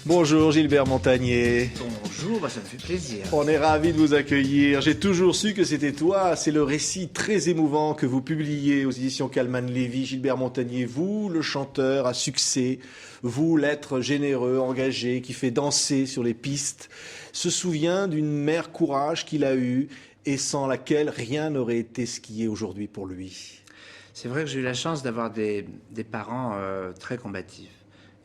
Bonjour Gilbert Montagnier. Bonjour, ça me fait plaisir. On est ravis de vous accueillir. J'ai toujours su que c'était toi. C'est le récit très émouvant que vous publiez aux éditions Calman-Lévy. Gilbert Montagnier, vous, le chanteur à succès, vous, l'être généreux, engagé, qui fait danser sur les pistes, se souvient d'une mère courage qu'il a eue et sans laquelle rien n'aurait été ce qui est aujourd'hui pour lui. C'est vrai que j'ai eu la chance d'avoir des parents très combatifs.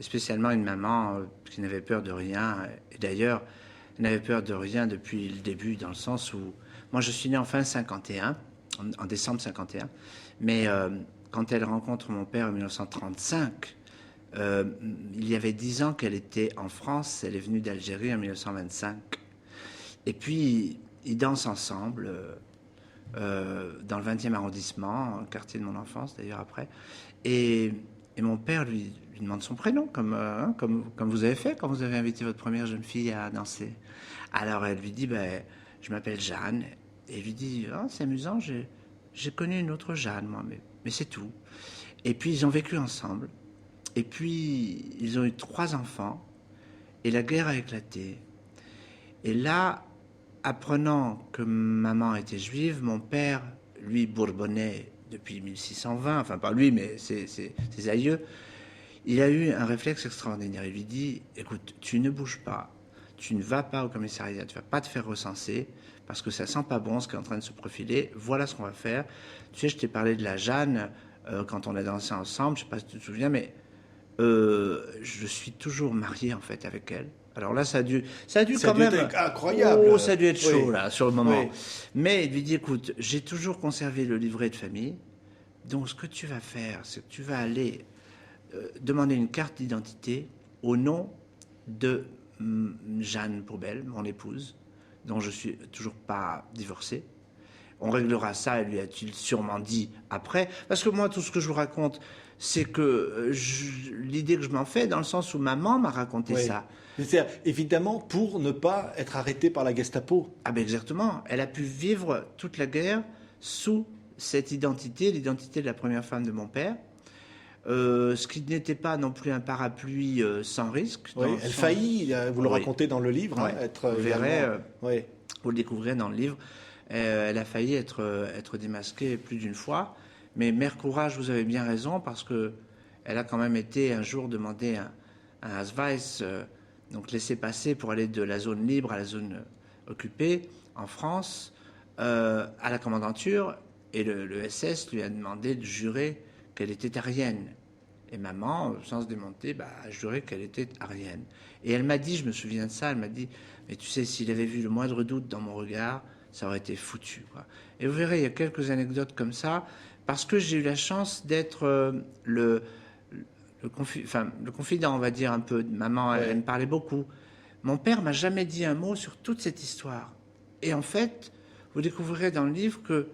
Et spécialement une maman qui n'avait peur de rien. Et d'ailleurs, elle n'avait peur de rien depuis le début, dans le sens où... Moi, je suis né en fin 51, en décembre 51. Mais quand elle rencontre mon père en 1935, il y avait 10 ans qu'elle était en France. Elle est venue d'Algérie en 1925. Et puis, ils dansent ensemble... dans le 20e arrondissement, un quartier de mon enfance d'ailleurs après. Et mon père lui demande son prénom, comme vous avez fait quand vous avez invité votre première jeune fille à danser. Alors elle lui dit, je m'appelle Jeanne. Et il lui dit, c'est amusant, j'ai connu une autre Jeanne, moi, mais c'est tout. Et puis ils ont vécu ensemble. Et puis ils ont eu 3 enfants. Et la guerre a éclaté. Et là... Apprenant que maman était juive, mon père, lui, bourbonnais depuis 1620, enfin pas lui, mais ses aïeux, il a eu un réflexe extraordinaire. Il lui dit, écoute, tu ne bouges pas, tu ne vas pas au commissariat, tu ne vas pas te faire recenser, parce que ça sent pas bon ce qui est en train de se profiler, voilà ce qu'on va faire. Tu sais, je t'ai parlé de la Jeanne, quand on a dansé ensemble, je ne sais pas si tu te souviens, mais je suis toujours marié en fait avec elle. Alors là, ça a dû quand même être incroyable. Oh, ça a dû être chaud là sur le moment. Oui. Mais il lui dit, écoute, j'ai toujours conservé le livret de famille. Donc ce que tu vas faire, c'est que tu vas aller demander une carte d'identité au nom de Jeanne Pourbelle, mon épouse, dont je suis toujours pas divorcé. On réglera ça, et lui a-t-il sûrement dit après. Parce que moi, tout ce que je vous raconte, c'est que l'idée que je m'en fais, dans le sens où maman m'a raconté ça. C'est évidemment pour ne pas être arrêté par la Gestapo. Ah ben exactement. Elle a pu vivre toute la guerre sous cette identité, l'identité de la première femme de mon père. Ce qui n'était pas non plus un parapluie sans risque. Oui, elle faillit, vous le racontez dans le livre, être... Vous verrez, vous le découvrez dans le livre. Elle a failli être démasquée plus d'une fois. Mais Mère Courage, vous avez bien raison, parce que elle a quand même été un jour demandé un Ausweis, donc laisser passer pour aller de la zone libre à la zone occupée en France, à la commandanture, et le SS lui a demandé de jurer qu'elle était aryenne. Et maman, sans se démonter, a juré qu'elle était aryenne. Et elle m'a dit, je me souviens de ça, elle m'a dit, mais tu sais, s'il avait vu le moindre doute dans mon regard, ça aurait été foutu, quoi. Et vous verrez, il y a quelques anecdotes comme ça, parce que j'ai eu la chance d'être le confident, on va dire, un peu. Maman, elle me parlait beaucoup. Mon père m'a jamais dit un mot sur toute cette histoire. Et en fait, vous découvrirez dans le livre que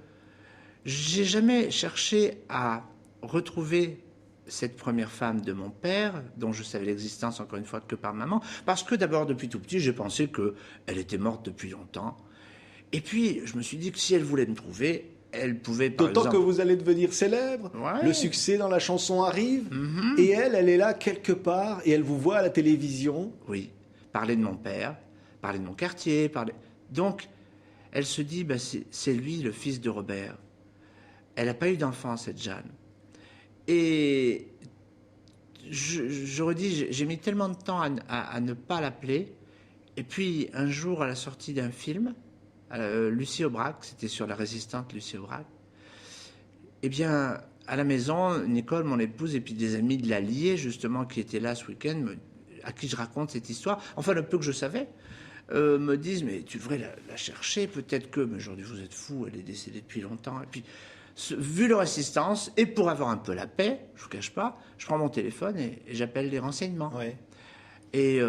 j'ai jamais cherché à retrouver cette première femme de mon père, dont je savais l'existence, encore une fois, que par maman, parce que d'abord, depuis tout petit, j'ai pensé qu'elle était morte depuis longtemps. Et puis, je me suis dit que si elle voulait me trouver, elle pouvait, par D'autant exemple... que vous allez devenir célèbre, le succès dans la chanson arrive, et elle est là quelque part, et elle vous voit à la télévision. Oui, parler de mon père, parler de mon quartier, Donc, elle se dit, c'est lui, le fils de Robert. Elle n'a pas eu d'enfant, cette Jeanne. Et j'aurais dit, j'ai mis tellement de temps à ne pas l'appeler, et puis, un jour, à la sortie d'un film, Lucie Aubrac, c'était sur la résistante Lucie Aubrac. Eh bien, à la maison, Nicole, mon épouse, et puis des amis de l'Allier, justement, qui étaient là ce week-end, à qui je raconte cette histoire, enfin le peu que je savais, me disent, mais tu devrais la chercher, peut-être que, mais aujourd'hui vous êtes fous, elle est décédée depuis longtemps. Et puis, vu leur assistance, et pour avoir un peu la paix, je vous cache pas, je prends mon téléphone et j'appelle les renseignements. Ouais. Et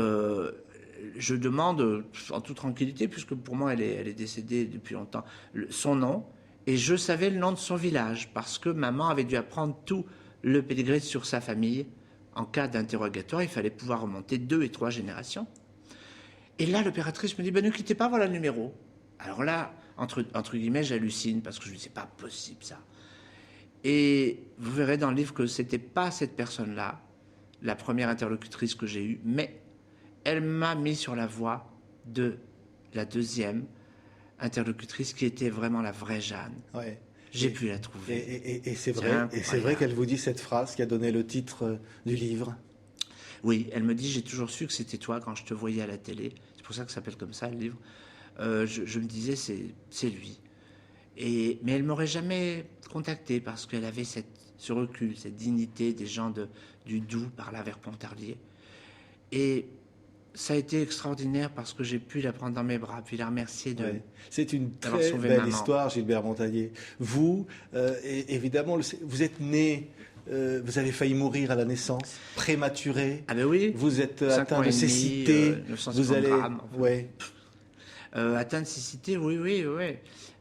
je demande, en toute tranquillité, puisque pour moi elle est décédée depuis longtemps, son nom, et je savais le nom de son village, parce que maman avait dû apprendre tout le pédigré sur sa famille. En cas d'interrogatoire, il fallait pouvoir remonter 2 et 3 générations. Et là, l'opératrice me dit, ne quittez pas, voilà le numéro. Alors là, entre guillemets, j'hallucine, parce que je me dis, c'est pas possible ça. Et vous verrez dans le livre que c'était pas cette personne-là, la première interlocutrice que j'ai eue, mais elle m'a mis sur la voie de la deuxième interlocutrice qui était vraiment la vraie Jeanne. Ouais. J'ai pu la trouver. Et c'est vrai qu'elle vous dit cette phrase qui a donné le titre du livre. Oui, elle me dit, j'ai toujours su que c'était toi quand je te voyais à la télé. C'est pour ça que ça s'appelle comme ça, le livre. Je me disais, c'est lui. Mais elle m'aurait jamais contacté parce qu'elle avait ce recul, cette dignité des gens du Doubs par là vers Pontarlier. Et ça a été extraordinaire parce que j'ai pu la prendre dans mes bras, puis la remercier de. Ouais. C'est une très belle histoire, Gilbert Montagnier. Vous, évidemment, vous êtes né, vous avez failli mourir à la naissance, prématuré. Ah ben oui. Vous êtes atteint de cécité. Vous allez. Ouais. Atteint de cécité, oui.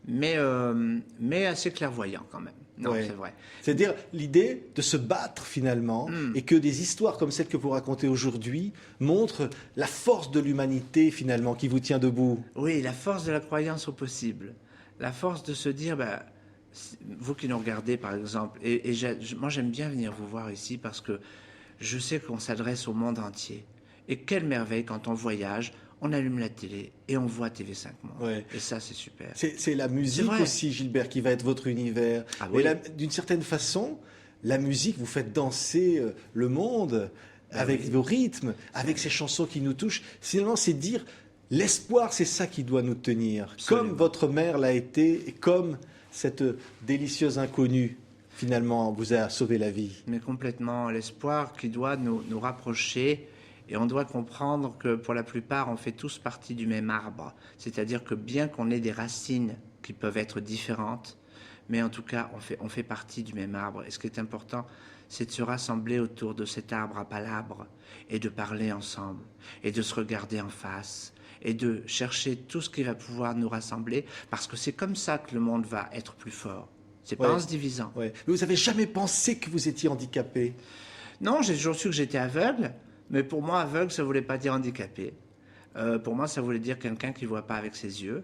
Mais assez clairvoyant quand même. Non, c'est vrai. C'est-à-dire l'idée de se battre finalement et que des histoires comme celle que vous racontez aujourd'hui montrent la force de l'humanité finalement qui vous tient debout. Oui, la force de la croyance au possible. La force de se dire, vous qui nous regardez par exemple, moi j'aime bien venir vous voir ici parce que je sais qu'on s'adresse au monde entier. Et quelle merveille quand on voyage, on allume la télé et on voit TV5 Monde. Ouais. Et ça, c'est super. C'est la musique aussi, Gilbert, qui va être votre univers. Ah, oui. D'une certaine façon, la musique, vous faites danser le monde avec vos rythmes, avec ces chansons qui nous touchent. Finalement, c'est dire, l'espoir, c'est ça qui doit nous tenir. Absolument. Comme votre mère l'a été et comme cette délicieuse inconnue, finalement, vous a sauvé la vie. Mais complètement, l'espoir qui doit nous rapprocher. Et on doit comprendre que pour la plupart, on fait tous partie du même arbre. C'est-à-dire que bien qu'on ait des racines qui peuvent être différentes, mais en tout cas, on fait partie du même arbre. Et ce qui est important, c'est de se rassembler autour de cet arbre à palabres et de parler ensemble et de se regarder en face et de chercher tout ce qui va pouvoir nous rassembler parce que c'est comme ça que le monde va être plus fort. C'est pas en se divisant. Ouais. Mais vous n'avez jamais pensé que vous étiez handicapé? Non, j'ai toujours su que j'étais aveugle. Mais pour moi, aveugle, ça ne voulait pas dire handicapé. Pour moi, ça voulait dire quelqu'un qui ne voit pas avec ses yeux.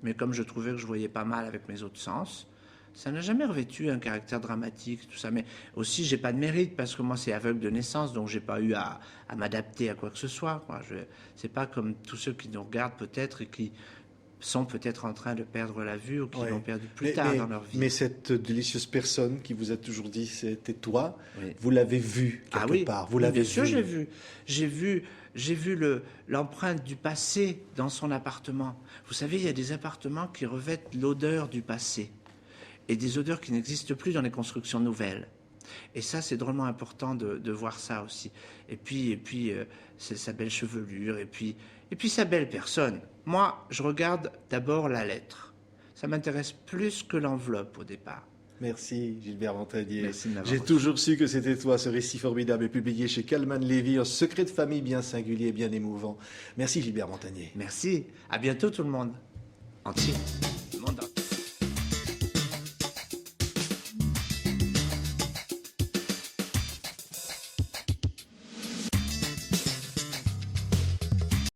Mais comme je trouvais que je voyais pas mal avec mes autres sens, ça n'a jamais revêtu un caractère dramatique, tout ça. Mais aussi, je n'ai pas de mérite parce que moi, c'est aveugle de naissance, donc je n'ai pas eu à m'adapter à quoi que ce soit. Ce n'est pas comme tous ceux qui nous regardent peut-être et qui sont peut-être en train de perdre la vue ou qui l'ont perdu plus tard dans leur vie. Mais cette délicieuse personne qui vous a toujours dit c'était toi, vous l'avez vue quelque part. Vous l'avez bien sûr, j'ai vu l'empreinte du passé dans son appartement. Vous savez, il y a des appartements qui revêtent l'odeur du passé et des odeurs qui n'existent plus dans les constructions nouvelles. Et ça, c'est drôlement important de voir ça aussi. Et puis c'est sa belle chevelure et puis sa belle personne. Moi, je regarde d'abord la lettre. Ça m'intéresse plus que l'enveloppe au départ. Merci Gilbert Montagnier. Merci de m'avoir J'ai toujours su que c'était toi, ce récit formidable est publié chez Calman Lévy, un secret de famille bien singulier, bien émouvant. Merci Gilbert Montagnier. Merci. À bientôt tout le monde. Entier.